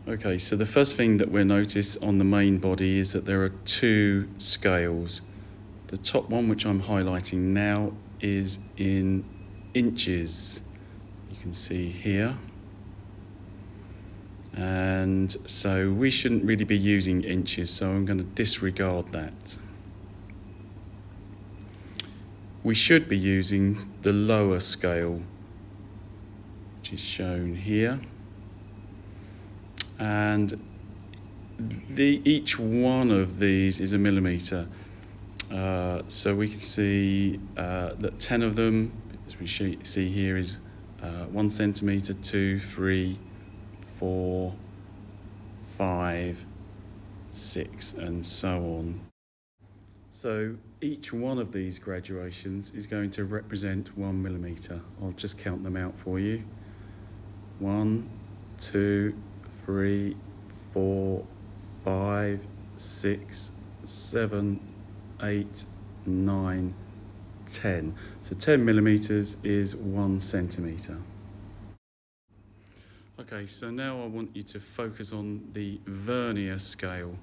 Okay, so the first thing that we'll notice on the main body is that there are two scales. The top one, which I'm highlighting now, is in inches. You can see here. And so we shouldn't really be using inches, so I'm going to disregard that. We should be using the lower scale, which is shown here. And each one of these is a millimetre. So we can see that 10 of them, as we see here, is 1 centimetre, 2, 3, 4, 5, 6, and so on. So each one of these graduations is going to represent 1 millimetre. I'll just count them out for you. 1, 2, 3, 4, 5, 6, 7, 8, 9, 10. So 10 millimetres is 1 centimetre. Okay, so now I want you to focus on the Vernier scale,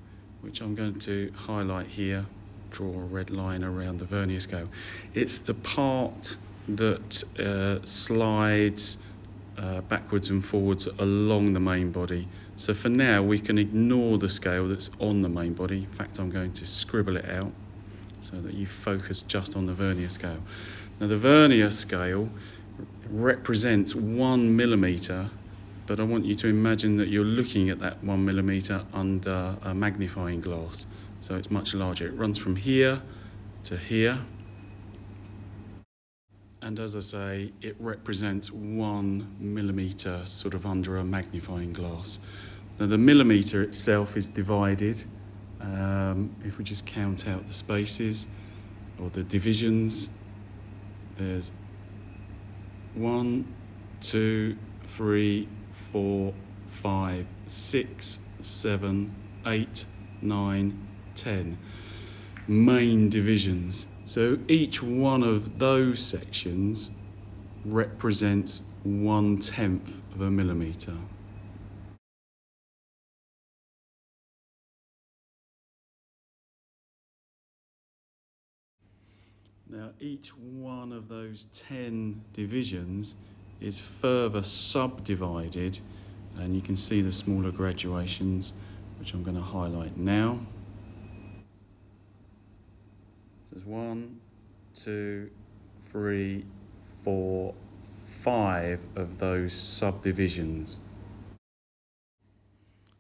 which I'm going to highlight here. Draw a red line around the Vernier scale. It's the part that slides backwards and forwards along the main body. So for now we can ignore the scale that's on the main body. In fact, I'm going to scribble it out so that you focus just on the Vernier scale. Now the Vernier scale represents 1 millimetre, but I want you to imagine that you're looking at that 1 millimetre under a magnifying glass. So it's much larger. It runs from here to here. And as I say, it represents 1 millimetre sort of under a magnifying glass. Now the millimetre itself is divided. If we just count out the spaces or the divisions, there's 1, 2, 3, 4, 5, 6, 7, 8, 9, 10 main divisions. So each one of those sections represents 1/10 of a millimetre. Now each one of those 10 divisions is further subdivided, and you can see the smaller graduations, which I'm going to highlight now. So there's 1, 2, 3, 4, 5 of those subdivisions.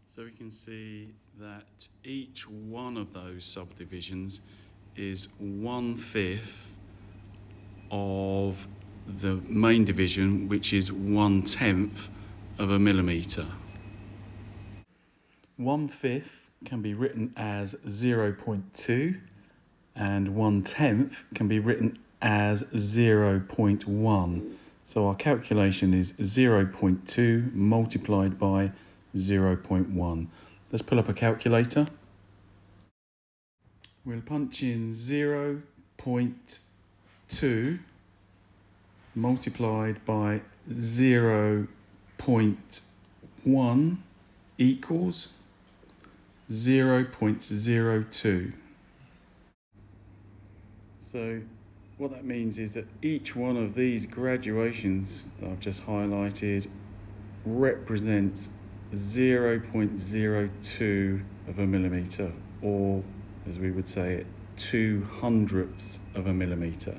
So we can see that each one of those subdivisions is 1/5 of the main division, which is 1/10 of a millimetre. 1/5 can be written as 0.2, and 1/10 can be written as 0.1. So our calculation is 0.2 multiplied by 0.1. Let's pull up a calculator. We'll punch in 0.2 multiplied by 0.1 equals 0.02. So what that means is that each one of these graduations that I've just highlighted represents 0.02 of a millimetre, or as we would say it, 2/100ths of a millimetre.